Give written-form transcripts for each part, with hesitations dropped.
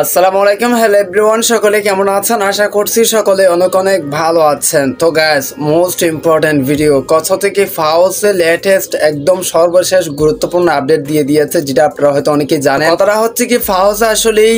আসসালামু আলাইকুম, hello everyone, সকলে কেমন আছেন? আশা করছি সকলে অনেক অনেক ভালো আছেন। তো গাইস, মোস্ট ইম্পর্টেন্ট ভিডিও কথা থেকে ফাউসে লেটেস্ট একদম সর্বশেষ গুরুত্বপূর্ণ আপডেট দিয়ে দিয়েছে, যেটা আপনারা হয়তো অনেকেই জানেন। কথাটা হচ্ছে কি, ফাউসে আসলেই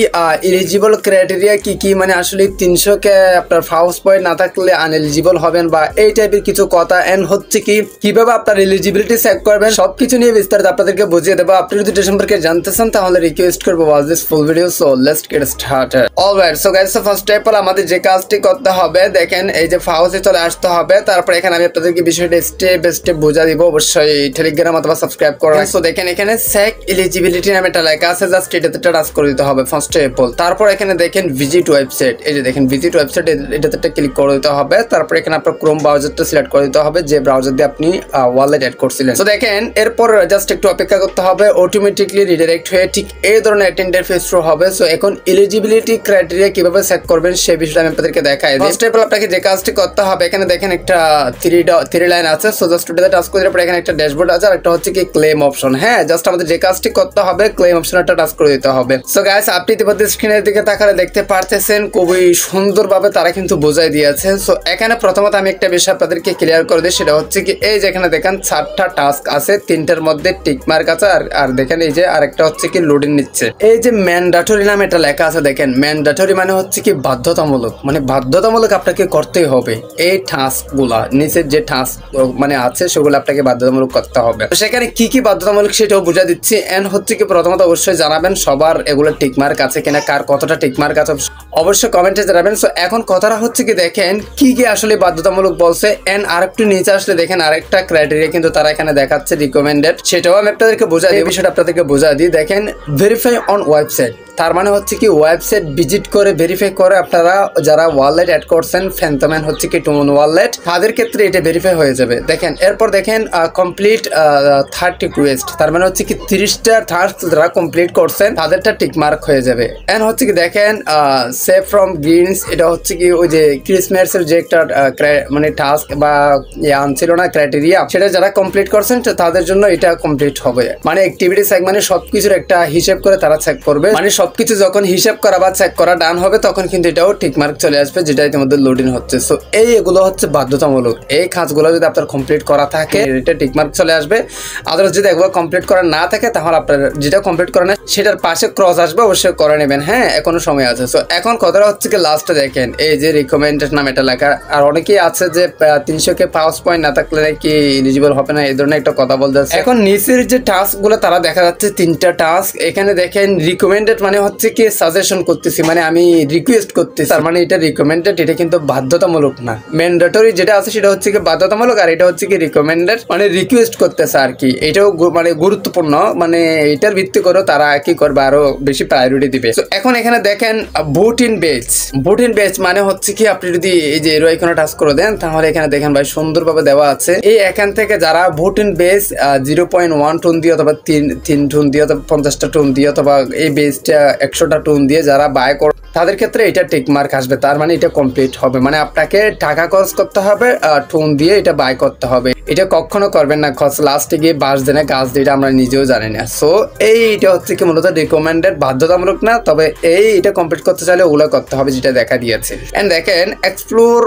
এলিজিবল ক্রাইটেরিয়া কি কি, মানে আসলে 300 কে আপনার ফাউস পয়েন্ট না থাকলে আনএলিজিবল হবেন বা এই টাইপের কিছু কথা। এন্ড হচ্ছে কি, কিভাবে আপনার এলিজিবিলিটি চেক করবেন সবকিছু নিয়ে বিস্তারিত আপনাদেরকে বুঝিয়ে দেবো। আপনি যদি এটা সম্পর্কে জানতে চান তাহলে রিকোয়েস্ট করবো watch this full video. So let's get started. Alright, so guys, so first step হলো আমাদের যে কাজটি করতে হবে, দেখেন এই যে ফাউসে চলে আসতে হবে। তারপর এখানে আমি আপনাদেরকে বিষয়টা স্টেপ বাই স্টেপ বোঝা দিব। অবশ্যই টেলিগ্রাম অথবা সাবস্ক্রাইব করবেন। সো দেখেন এখানে চেক এলিজিবিলিটি নামে একটা লেখা আছে, জাস্ট এটাতে টাচ করে দিতে হবে ফার্স্ট স্টেপ। তারপর এখানে দেখেন ভিজিট ওয়েবসাইট, এই যে দেখেন ভিজিট ওয়েবসাইট, এটাতে ক্লিক করে দিতে হবে। তারপর এখানে আপনার ক্রোম ব্রাউজারটা সিলেক্ট করে দিতে হবে, যে ব্রাউজার দিয়ে আপনি ওয়ালেট অ্যাড করছিলেন। সো দেখেন এরপর জাস্ট একটু অপেক্ষা করতে হবে, অটোমেটিকলি রিডাইরেক্ট হয়ে ঠিক এই ধরনের একটা ইন্টারফেস শো হবে। সো এখন এলিজিবিলিটি ক্রাইটেরিয়া কিভাবে সেট করবেন সেই বিষয়টা আমি আপনাদেরকে দেখাই দিই। ফার্স্ট অফ অল আপনাকে যে কাজটি করতে হবে, এখানে দেখেন একটা থ্রি লাইন আছে। সো জাস্ট ওটাতে টাচ করে পরে এখানে একটা ড্যাশবোর্ড আছে, আর একটা হচ্ছে কি ক্লেম অপশন। হ্যাঁ, জাস্ট আমাদের যে কাজটি করতে হবে ক্লেম অপশনটা টাচ করে দিতে হবে। সো গাইস, আপনি ইতিমধ্যে স্ক্রিনের দিকে তাকালে দেখতে পারতেছেন খুবই সুন্দরভাবে তারা কিন্তু বোঝাই দিয়েছে। সো এখানে প্রথমত আমি একটা বিষয় আপনাদেরকে ক্লিয়ার করে দিই, সেটা হচ্ছে কি এই যে এখানে দেখেন 4টা টাস্ক আছে, 3টার মধ্যে টিক মার্ক আছে, আর দেখেন এই যে আরেকটা হচ্ছে কি লোডিং নিচ্ছে। এই যে ম্যান্ডেটরি নামে এটা লেখা আছে, দেখেন ম্যান্ডেটরি মানে হচ্ছে কি বাধ্যতামূলক, মানে বাধ্যতামূলক আপনাকে করতেই হবে এই টাস্ক গুলা। নিচের যে টাস্ক মানে আছে সেগুলো আপনাকে বাধ্যতামূলক করতে হবে। সেখানে কি কি বাধ্যতামূলক সেটাও বুঝা দিচ্ছি। এন্ড হচ্ছে কি প্রথমত অবশ্যই জানাবেন সবার এগুলো টিকমার্ক আছে কিনা, কার কতটা টিকমার্ক আছে অবশ্যই কমেন্টে জানাবেন। সো এখন কথাটা হচ্ছে কি, দেখেন কি কি আসলে বাধ্যতামূলক বলছে। এন্ড আরেকটু নিচে আসলে দেখেন আরেকটা ক্রাইটেরিয়া কিন্তু তারা এখানে দেখাচ্ছে রিকমেন্ডেড, সেটাও আমি আপনাদেরকে বোঝা দিই, বিষয়টা আপনাদেরকে বোঝা দিই। দেখেন ভেরিফাই অন ওয়েবসাইট, তার মানে হচ্ছে কি ওয়েবসাইট ভিজিট করে ভেরিফাই করে আপনারা যারা ওয়ালেট অ্যাড করছেন ফ্যান্টমেন হচ্ছে কি টুন ওয়ালেট, তাদের ক্ষেত্রে এটা ভেরিফাই হয়ে যাবে। দেখেন এরপর দেখেন কমপ্লিট 30 রিকোয়েস্ট, তার মানে হচ্ছে কি 30টা টাস্ক যারা কমপ্লিট করছেন তাদেরটা টিক মার্ক হয়ে যাবে। এন্ড হচ্ছে কি দেখেন সেভ ফ্রম গ্রিনস, এটা হচ্ছে কি ওই যে ক্রিসমাসের যে একটা মানে টাস্ক বা আনছিল না ক্রাইটেরিয়া, সেটা যারা কমপ্লিট করছেন তাদের জন্য এটা কমপ্লিট হবে। মানে অ্যাক্টিভিটি চেক মানে সবকিছুর একটা হিসেব করে তারা চেক করবে, মানে সবকিছু যখন হিসাব করা বা চেক করা ডান হবে তখন কিন্তু এটাও ঠিক মার্ক চলে আসবে, যেটা ইতিমধ্যে লোডিং হচ্ছে। সো এগুলো হচ্ছে বাধ্যতামূলক, এই কাজগুলো যদি আপনার কমপ্লিট করা থাকে এটা ঠিক মার্ক চলে আসবে। আদারওয়াইজ যদি এগুলো কমপ্লিট করা না থাকে তাহলে আপনার যেটা কমপ্লিট করা না সেটার পাশে ক্রস আসবে, অবশ্যই করে নেবেন। হ্যাঁ, এখনো সময় আছে। সো এখন কথাটা হচ্ছে কি লাস্টে দেখেন এই যে রিকমেন্ডেড নাম এটা লেখা, আর অনেকেই আছে যে 300 কে পাউস পয়েন্ট না থাকলে নাকি এলিজিবল হবে না, এই ধরনের একটা কথা বলতে আছে। এখন নিচের যে টাস্ক গুলো তারা দেখা যাচ্ছে 3টা টাস্ক, এখানে দেখেন রিকমেন্ডেড মানে হচ্ছে কি সাজেশন করতেছি, মানে আমি রিকোয়েস্ট করতেছি, তার মানে এটা রিকমেন্ডেড, এটা কিন্তু বাধ্যতামূলক না। ম্যান্ডেটরি যেটা আছে সেটা হচ্ছে কি বাধ্যতামূলক, আর এটা হচ্ছে কি রিকমেন্ডেড মানে রিকোয়েস্ট করতেছে আর কি। এটাও মানে গুরুত্বপূর্ণ, মানে এটার ভিত্তি করে তারা কি করবে আরো বেশি প্রায়োরিটি দিবে। তো এখন এখানে দেখেন ভোট ইন বেচ মানে হচ্ছে কি আপনি যদি এই যে এরো এখানে টাচ করে দেন তাহলে এখানে দেখেন ভাই সুন্দরভাবে দেওয়া আছে। এই এখান থেকে যারা ভোট ইন বেচ 0.1 টুন দিয়ে অথবা 3 টুন দিয়ে অথবা 50টা টুন দিয়ে অথবা এই বেচটা 100টা টুন দিয়ে যারা বাই করে তাদের ক্ষেত্রে এটা টিক মার্ক আসবে, তার মানে এটা কমপ্লিট হবে। মানে আপনাকে টাকা খরচ করতে হবে, টুন দিয়ে এটা বাই করতে হবে, এটা কখনো করবেন না খরচ লাস্টে গিয়ে বাস দেনে গাছ দিয়ে, আমরা নিজেও জানি না। সো এইটা হচ্ছে কি মূলত রিকমেন্ডেড, বাধ্যতামূলক না, তবে এটা কমপ্লিট করতে চাইলে ওগুলো করতে হবে যেটা দেখা দিয়েছে। এন্ড দেখেন এক্সপ্লোর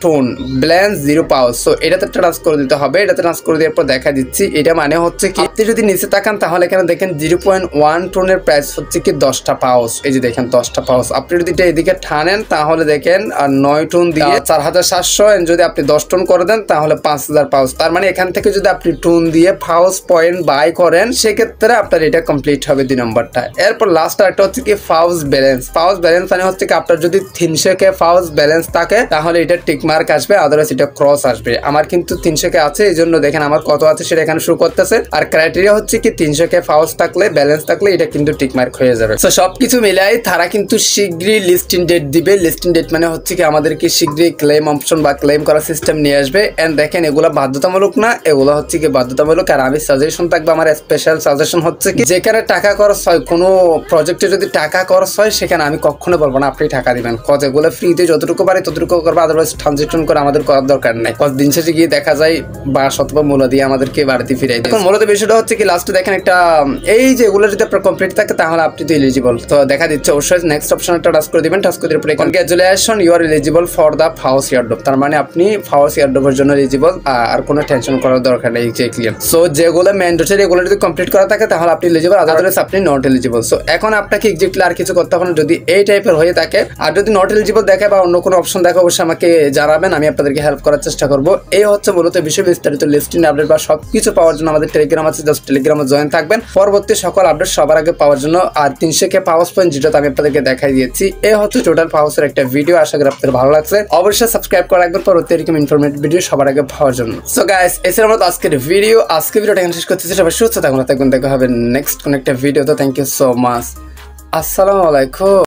টোন ব্যালেন্স 0 পাউস, সো এটাতে টাচ করে দিতে হবে। এটাতে টাচ করে দেওয়ার পর দেখা দিচ্ছি, এটা মানে হচ্ছে কি আপনি যদি নিচে তাকান তাহলে এখানে দেখেন 0.1 টোনের প্রাইস হচ্ছে কি 10টা পাউস, এই যে দেখেন 10টা পাউস। আপনি যদি এদিকে টানেন তাহলে দেখেন 9 টন দিয়ে 4700, যদি আপনি 10 টন করে দেন তাহলে 5000 পাউস। তার মানে এখান থেকে যদি আপনি টুন দিয়ে পাউস পয়েন্ট বাই করেন সেক্ষেত্রে আপনার এটা কমপ্লিট হবে 2 নম্বরটা। এরপর লাস্ট একটা হচ্ছে কি পাউস ব্যালেন্স মানে হচ্ছে কি আপনার যদি 300 কে পাউস ব্যালেন্স থাকে তাহলে এটা টিক মার্ক আসবে, আদারওয়াইজ এটা ক্রস আসবে। আমার কিন্তু 300 কে আছে, এই জন্য দেখেন আমার কত আছে সেটা এখানে শো করতেছে। আর ক্রাইটেরিয়া হচ্ছে কি 300 কে পাউস থাকলে ব্যালেন্স থাকলে এটা কিন্তু টিক মার্ক হয়ে যাবে। সো সবকিছু মিলাই তারা কিন্তু শিখবে শীঘ্রই লিস্টিং ডেট দিবে। লিস্টিং ডেট মানে হচ্ছে কি আমাদেরকে শীঘ্রই ক্লেম অপশন বা ক্লেম করার সিস্টেম নিয়ে আসবে। এন্ড দেখেন এগুলো বাধ্যতামূলক না, এগুলো হচ্ছে কি বাধ্যতামূলক। আর আমি সাজেশন থাকবে, আমার স্পেশাল সাজেশন হচ্ছে কি যেখানে টাকা খরচ হয়, কোনো প্রজেক্টে যদি টাকা খরচ হয় সেখানে আমি কখনো বলবো না আপনি টাকা দিবেন। কজ এগুলো ফ্রিতে যতটুকু পারি ততটুকু করবো, আদারওয়াইজ ট্রানজেকশন করে আমাদের করার দরকার নাই। কজ দিন শেষে গিয়ে দেখা যায় 12 অথবা মূল্য দিয়ে আমাদেরকে বাড়িতে ফিরাই দেয়। এখন মূলত বিষয়টা হচ্ছে কি লাস্টে দেখেন একটা এই যে এগুলো যদি আপনার কমপ্লিট থাকে তাহলে আপনি তো এলিজিবল। তো দেখা দিচ্ছে অবশ্যই নেক্সট অপশন একটা টাচ করে দিবেন। টাচ করে দেওয়ার পরে congratulation you are eligible for the ফাউস ইয়ারড্রপ। তার মানে আপনি ফাউস ইয়ারড্রপের জন্য এলিজিবল, আর কোনো টেনশন করার দরকার নেই। যে ক্লিয়ার। সো যেগুলো ম্যান্ডেটরি এগুলো যদি কমপ্লিট করা থাকে তাহলে আপনি এলিজিবল, আদারওয়াইজ আপনি নট এলিজিবল। সো এখন আপনাকে এক্স্যাক্টলি আর কিছু করতে হবে না যদি এই টাইপের হয়ে থাকে। আর যদি নট এলিজিবল দেখে বা অন্য কোনো অপশন দেখে অবশ্যই আমাকে জানাবেন, আমি আপনাদেরকে হেল্প করার চেষ্টা করবো। এই হচ্ছে মূলত বিষয়। বিস্তারিত লিস্টিং আপডেট বা সবকিছু পাওয়ার জন্য আমাদের টেলিগ্রাম আছে, জাস্ট টেলিগ্রামে জয়েন থাকবেন। পরবর্তী সকল আপডেট সবার আগে পাওয়ার জন্য। আর 300K পাওয়ার পয়েন্ট যেটা আমি আপনাদেরকে দেখাই দিয়েছি, এই হচ্ছে টোটাল পাওয়ার একটা ভিডিও। আশা করি আপনাদের ভালো লাগছে। অবশ্যই সাবস্ক্রাইব করে রাখবেন পরবর্তী এরকম ইনফরমেটিভ ভিডিও সবার আগে পাওয়ার জন্য। সো গাইস, এছাড়া আমরা আজকের ভিডিওটা এখানে শেষ করতেছি। সবাই সুস্থ থাকুন, দেখা হবে নেক্সট কোন একটা ভিডিও। তো থ্যাংক ইউ সো মাচ। আসসালামু আলাইকুম।